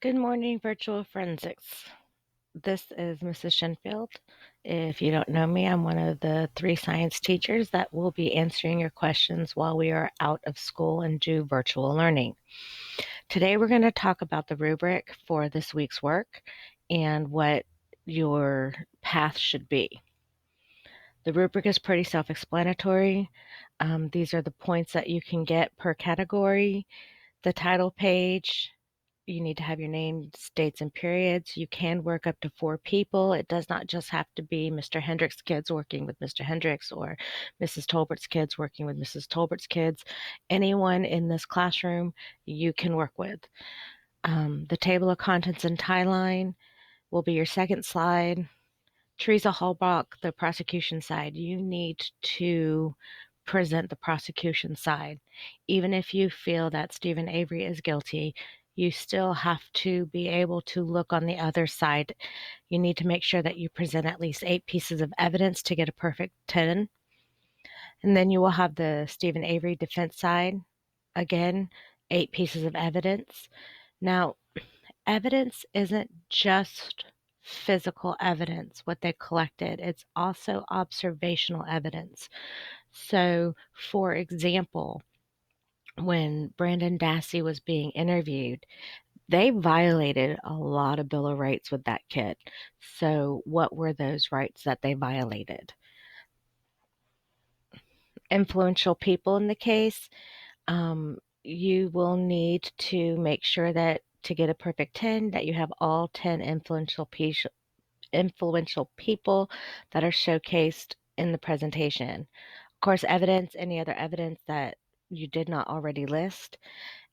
Good morning, virtual forensics. This is Mrs. Shenfield. If you don't know me, I'm one of the three science teachers that will be answering your questions while we are out of school and do virtual learning. Today, we're going to talk about the rubric for this week's work and what your path should be. The rubric is pretty self-explanatory. These are the points that you can get per category, the title page. You need to have your name, dates, and periods. You can work up to 4 people. It does not just have to be Mr. Hendricks' kids working with Mr. Hendricks or Mrs. Tolbert's kids working with Mrs. Tolbert's kids. Anyone in this classroom you can work with. The table of contents and timeline will be your second slide. Teresa Halbach, the prosecution side. You need to present the prosecution side. Even if you feel that Stephen Avery is guilty, you still have to be able to look on the other side. You need to make sure that you present at least 8 pieces of evidence to get a perfect 10. And then you will have the Stephen Avery defense side. Again, 8 pieces of evidence. Now, evidence isn't just physical evidence, what they collected, it's also observational evidence. So, for example, when Brandon Dassey was being interviewed, they violated a lot of Bill of Rights with that kid. So, what were those rights that they violated? Influential people in the case, you will need to make sure that to get a perfect 10, that you have all 10 influential people that are showcased in the presentation. Of course, evidence, any other evidence that you did not already list.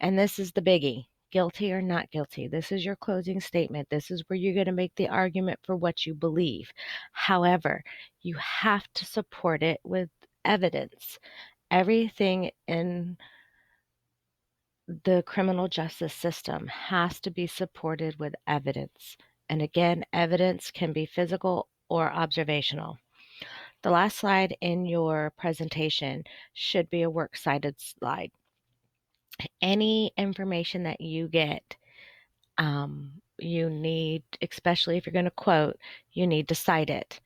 And this is the biggie. Guilty or not guilty. This is your closing statement. This is where you're going to make the argument for what you believe. However, you have to support it with evidence. Everything in the criminal justice system has to be supported with evidence. And again, evidence can be physical or observational. The last slide in your presentation should be a works cited slide. Any information that you get, you need, especially if you're going to quote, you need to cite it.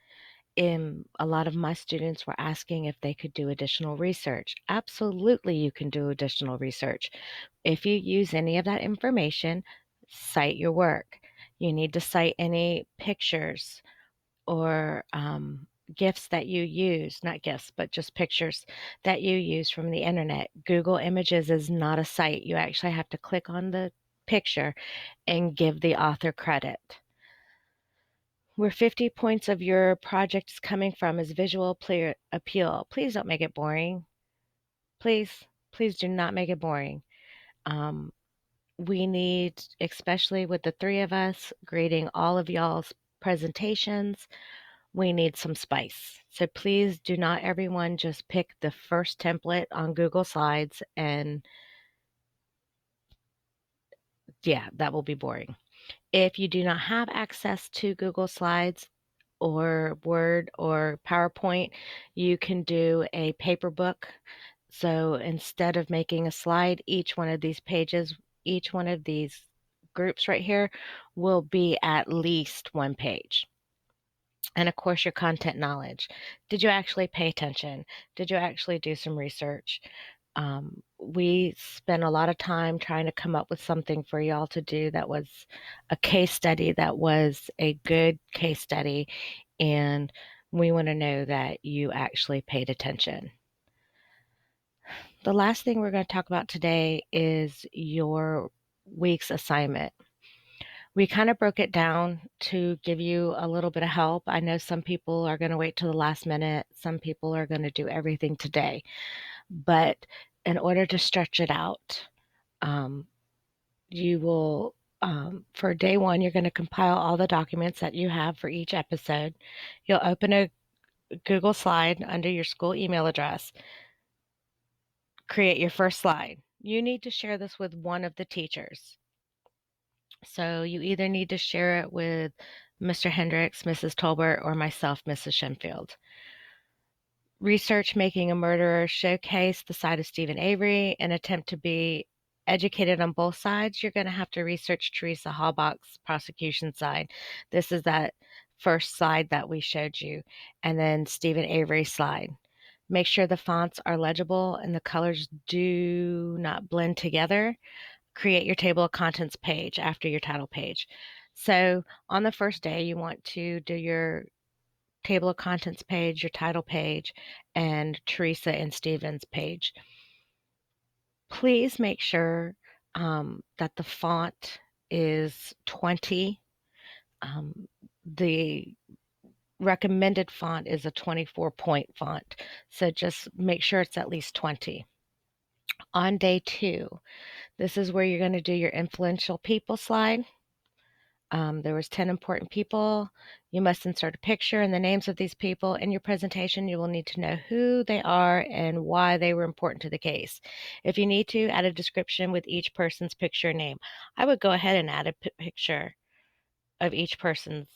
A lot of my students were asking if they could do additional research. Absolutely, you can do additional research. If you use any of that information, cite your work. You need to cite any pictures or gifts that you use, not gifts, but just pictures that you use from the internet. Google Images is not a site. You actually have to click on the picture and give the author credit. Where 50 points of your project is coming from is visual appeal. Please don't make it boring. Please do not make it boring. Um, we need, especially with the 3 of us grading all of y'all's presentations, we need some spice. So please do not everyone just pick the first template on Google Slides and yeah, that will be boring. If you do not have access to Google Slides or Word or PowerPoint, you can do a paper book. So instead of making a slide, each one of these pages, each one of these groups right here will be at least 1 page. And of course, your content knowledge. Did you actually pay attention? Did you actually do some research? We spent a lot of time trying to come up with something for y'all to do that was a case study, that was a good case study, and we want to know that you actually paid attention. The last thing we're going to talk about today is your week's assignment. We kind of broke it down to give you a little bit of help. I know some people are going to wait till the last minute. Some people are going to do everything today. But in order to stretch it out, um, you will, for day 1, you're going to compile all the documents that you have for each episode. You'll open a Google slide under your school email address, create your first slide. You need to share this with one of the teachers. So you either need to share it with Mr. Hendricks, Mrs. Tolbert, or myself, Mrs. Shenfield. Research Making a Murderer showcase the side of Stephen Avery and attempt to be educated on both sides, you're going to have to research Teresa Halbach's prosecution side. This is that first slide that we showed you, and then Stephen Avery's slide. Make sure the fonts are legible and the colors do not blend together. Create your table of contents page after your title page. So on the first day, you want to do your table of contents page, your title page, and Teresa and Stephen's page. Please make sure that the font is 20. The recommended font is a 24-point font, so just make sure it's at least 20. On day 2, this is where you're going to do your influential people slide. There was 10 important people. You must insert a picture and the names of these people. In your presentation, you will need to know who they are and why they were important to the case. If you need to, add a description with each person's picture and name. I would go ahead and add a picture of each person's.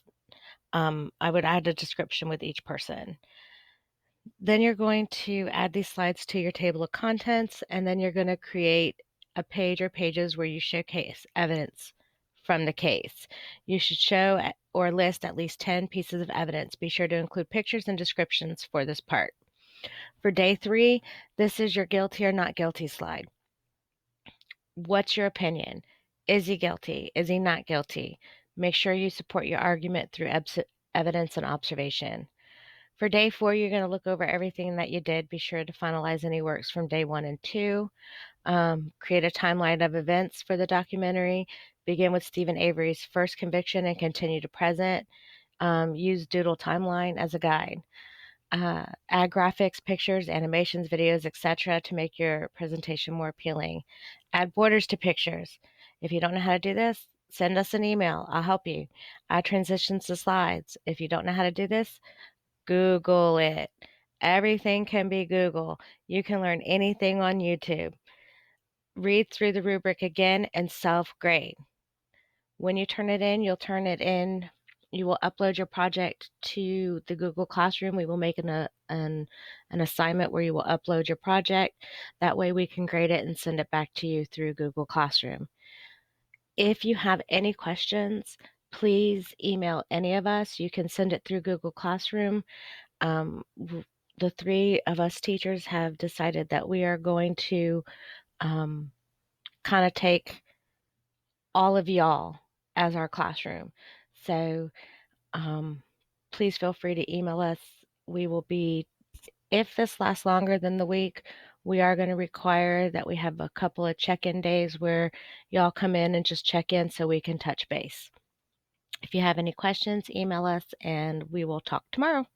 I would add a description with each person. Then you're going to add these slides to your table of contents, and then you're going to create a page or pages where you showcase evidence from the case. You should show or list at least 10 pieces of evidence. Be sure to include pictures and descriptions for this part. For day 3, this is your guilty or not guilty slide. What's your opinion? Is he guilty? Is he not guilty? Make sure you support your argument through evidence and observation. For day 4, you're going to look over everything that you did. Be sure to finalize any works from day 1 and 2. Create a timeline of events for the documentary. Begin with Stephen Avery's first conviction and continue to present. Use Doodle Timeline as a guide. Add graphics, pictures, animations, videos, etc. to make your presentation more appealing. Add borders to pictures. If you don't know how to do this, send us an email. I'll help you. Add transitions to slides. If you don't know how to do this, Google it. Everything can be Google. You can learn anything on YouTube. Read through the rubric again and self-grade. When you turn it in, you will upload your project to the Google Classroom. We will make an assignment where you will upload your project. That way we can grade it and send it back to you through Google Classroom. If you have any questions, please email any of us. You can send it through Google Classroom. The 3 of us teachers have decided that we are going to kind of take all of y'all as our classroom. So please feel free to email us. We will be, if this lasts longer than the week, we are going to require that we have a couple of check-in days where y'all come in and just check in so we can touch base. If you have any questions, email us and we will talk tomorrow.